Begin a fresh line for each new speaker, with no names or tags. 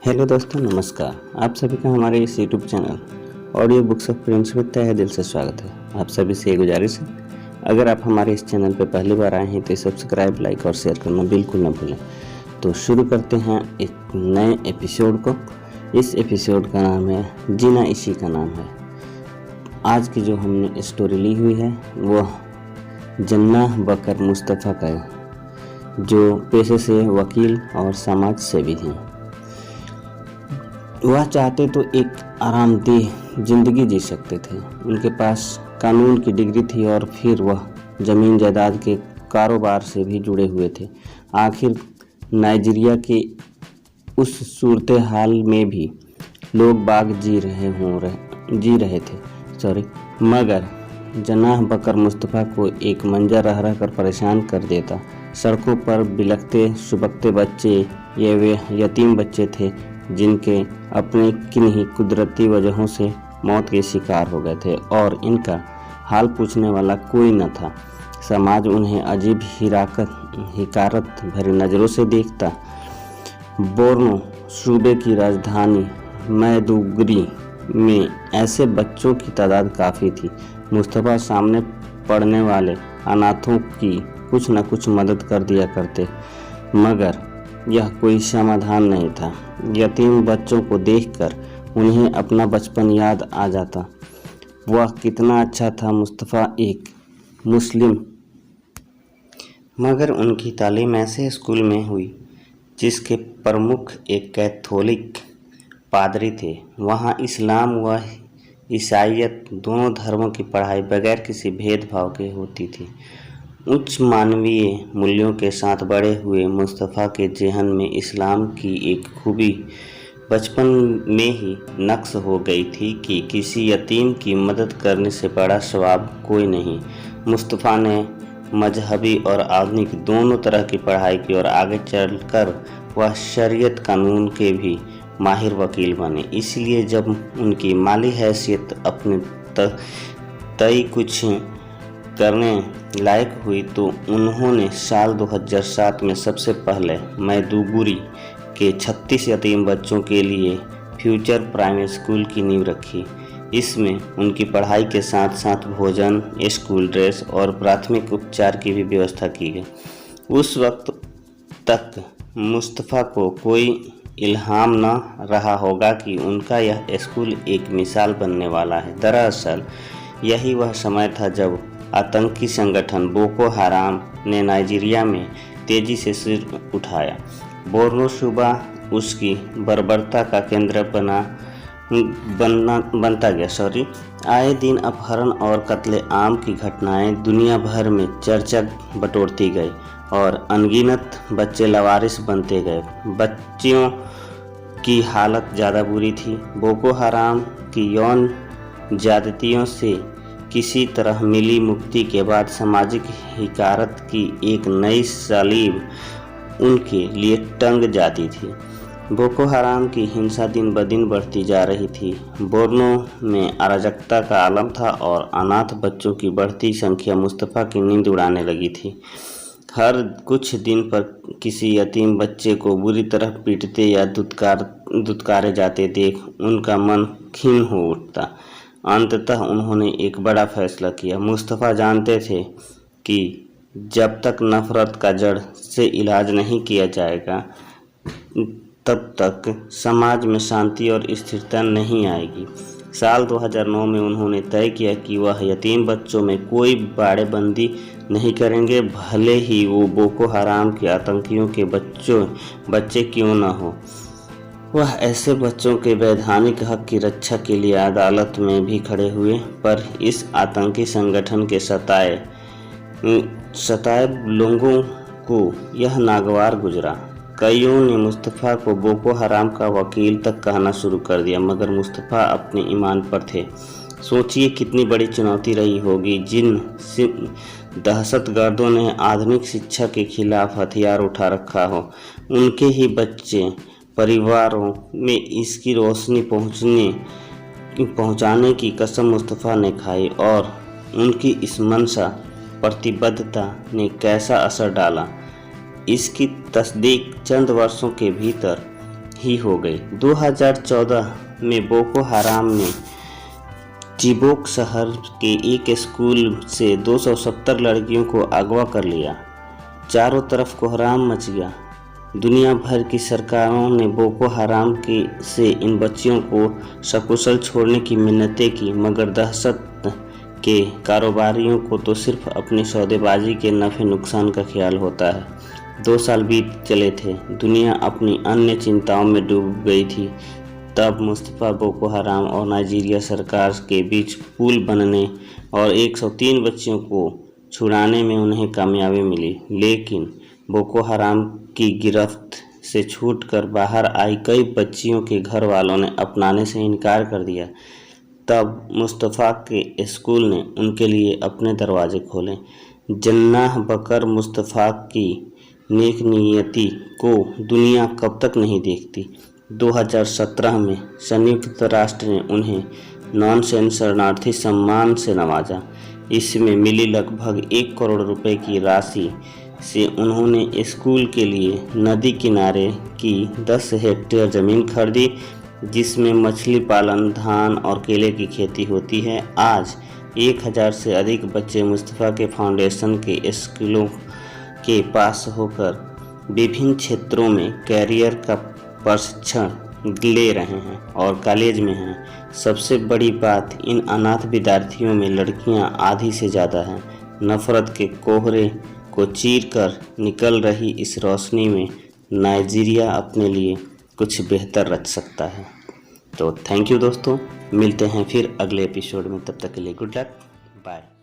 Hello दोस्तों, नमस्कार। आप सभी का हमारे इस YouTube channel audio books of Prince में तहे दिल से स्वागत है। आप सभी से ये गुजारिश है, अगर आप हमारे इस चैनल पर पहली बार आए हैं तो सब्सक्राइब, लाइक और शेयर करना बिल्कुल न भूलें। तो शुरू करते हैं एक नए एपिसोड को। इस एपिसोड का नाम है जीना इसी का नाम है। आज की जो हमने स्टोरी ली हुई है वह जन्नाह बकर मुस्तफ़ा का है, जो पेशे से वकील और समाज सेवी हैं। वह चाहते तो एक आरामदेह जिंदगी जी सकते थे। उनके पास कानून की डिग्री थी और फिर वह ज़मीन जायदाद के कारोबार से भी जुड़े हुए थे। आखिर नाइजीरिया के उस सूरत हाल में भी लोग बाग जी रहे थे। मगर जन्नाह बकर मुस्तफ़ा को एक मंजर रह कर परेशान कर देता। सड़कों पर बिलखते सुबकते बच्चे ये वे यतीम बच्चे थे जिनके अपने किन्हीं कुदरती वजहों से मौत के शिकार हो गए थे और इनका हाल पूछने वाला कोई न था। समाज उन्हें अजीब हिकारत भरी नज़रों से देखता। बोर्नो सूबे की राजधानी मैदुगुरी में ऐसे बच्चों की तादाद काफ़ी थी। मुस्तफ़ा सामने पड़ने वाले अनाथों की कुछ न कुछ मदद कर दिया करते, मगर यह कोई समाधान नहीं था। यतीम बच्चों को देखकर उन्हें अपना बचपन याद आ जाता। वह कितना अच्छा था। मुस्तफ़ा एक मुस्लिम, मगर उनकी तालीम ऐसे स्कूल में हुई जिसके प्रमुख एक कैथोलिक पादरी थे। वहाँ इस्लाम व ईसाईयत दोनों धर्मों की पढ़ाई बगैर किसी भेदभाव के होती थी। उच्च मानवीय मूल्यों के साथ बड़े हुए मुस्तफ़ा के ज़हन में इस्लाम की एक खूबी बचपन में ही नक्श हो गई थी कि किसी यतीम की मदद करने से बड़ा सवाब कोई नहीं। मुस्तफ़ा ने मजहबी और आधुनिक दोनों तरह की पढ़ाई की और आगे चलकर वह शरीयत कानून के भी माहिर वकील बने। इसलिए जब उनकी माली हैसियत अपने तय कुछ करने लायक हुई तो उन्होंने साल 2007 में सबसे पहले मैदुगुरी के 36 यतीम बच्चों के लिए फ्यूचर प्राइमरी स्कूल की नींव रखी। इसमें उनकी पढ़ाई के साथ साथ भोजन, स्कूल ड्रेस और प्राथमिक उपचार की भी व्यवस्था की गई। उस वक्त तक मुस्तफ़ा को कोई इल्हाम न रहा होगा कि उनका यह स्कूल एक मिसाल बनने वाला है। दरअसल यही वह समय था जब आतंकी संगठन बोको हराम ने नाइजीरिया में तेजी से सिर उठाया। बोर्नो सूबा उसकी बर्बरता का केंद्र बनता गया। आए दिन अपहरण और कत्ले आम की घटनाएं दुनिया भर में चर्चा बटोरती गई और अनगिनत बच्चे लावारिस बनते गए। बच्चियों की हालत ज़्यादा बुरी थी। बोको हराम की यौन ज्यादतियों से किसी तरह मिली मुक्ति के बाद सामाजिक हिकारत की एक नई सलीब उनके लिए टंग जाती थी। बोको हराम की हिंसा दिन ब दिन बढ़ती जा रही थी। बोर्नो में अराजकता का आलम था और अनाथ बच्चों की बढ़ती संख्या मुस्तफ़ा की नींद उड़ाने लगी थी। हर कुछ दिन पर किसी यतीम बच्चे को बुरी तरह पीटते या दुत्कारे जाते देख उनका मन खिन्न हो उठता। अंततः उन्होंने एक बड़ा फैसला किया। मुस्तफ़ा जानते थे कि जब तक नफ़रत का जड़ से इलाज नहीं किया जाएगा तब तक समाज में शांति और स्थिरता नहीं आएगी। साल 2009 में उन्होंने तय किया कि वह यतीम बच्चों में कोई बाड़ेबंदी नहीं करेंगे, भले ही वो बोको हराम के आतंकियों के बच्चे क्यों न हो। वह ऐसे बच्चों के वैधानिक हक की रक्षा के लिए अदालत में भी खड़े हुए, पर इस आतंकी संगठन के सताए लोगों को यह नागवार गुजरा। कईयों ने मुस्तफ़ा को बोको हराम का वकील तक कहना शुरू कर दिया, मगर मुस्तफ़ा अपने ईमान पर थे। सोचिए कितनी बड़ी चुनौती रही होगी जिन दहशतगर्दों ने आधुनिक शिक्षा के खिलाफ हथियार उठा रखा हो। उनके ही बच्चे परिवारों में इसकी रोशनी पहुंचाने की कसम मुस्तफ़ा ने खाई और उनकी इस मनसा प्रतिबद्धता ने कैसा असर डाला, इसकी तस्दीक चंद वर्षों के भीतर ही हो गई। 2014 में बोको हराम ने चिबोक शहर के एक स्कूल से 270 लड़कियों को अगवा कर लिया। चारों तरफ कोहराम मच गया। दुनिया भर की सरकारों ने बोको हराम से इन बच्चियों को सकुशल छोड़ने की मिन्नतें की, मगर दहशत के कारोबारियों को तो सिर्फ अपनी सौदेबाजी के नफ़े नुकसान का ख्याल होता है। 2 साल बीत चले थे, दुनिया अपनी अन्य चिंताओं में डूब गई थी। तब मुस्तफ़ा बोको हराम और नाइजीरिया सरकार के बीच पुल बनने और 103 बच्चियों को छुड़ाने में उन्हें कामयाबी मिली। लेकिन बोको हराम की गिरफ्त से छूटकर बाहर आई कई बच्चियों के घर वालों ने अपनाने से इनकार कर दिया। तब मुस्तफ़ा के स्कूल ने उनके लिए अपने दरवाजे खोले। जन्नाह बकर मुस्तफ़ा की नेक नीयती को दुनिया कब तक नहीं देखती। 2017 में संयुक्त राष्ट्र ने उन्हें नॉन शरणार्थी सम्मान से नवाजा। इसमें मिली लगभग 1 करोड़ रुपए की राशि से उन्होंने स्कूल के लिए नदी किनारे की 10 हेक्टेयर ज़मीन खरीदी, जिसमें मछली पालन, धान और केले की खेती होती है। आज 1000 से अधिक बच्चे मुस्तफ़ा के फाउंडेशन के स्कूलों के पास होकर विभिन्न क्षेत्रों में कैरियर का प्रशिक्षण ले रहे हैं और कॉलेज में हैं। सबसे बड़ी बात, इन अनाथ विद्यार्थियों में लड़कियां आधी से ज़्यादा हैं। नफ़रत के कोहरे को चीर कर निकल रही इस रोशनी में नाइजीरिया अपने लिए कुछ बेहतर रच सकता है। तो थैंक यू दोस्तों, मिलते हैं फिर अगले एपिसोड में। तब तक के लिए गुड लक, बाय।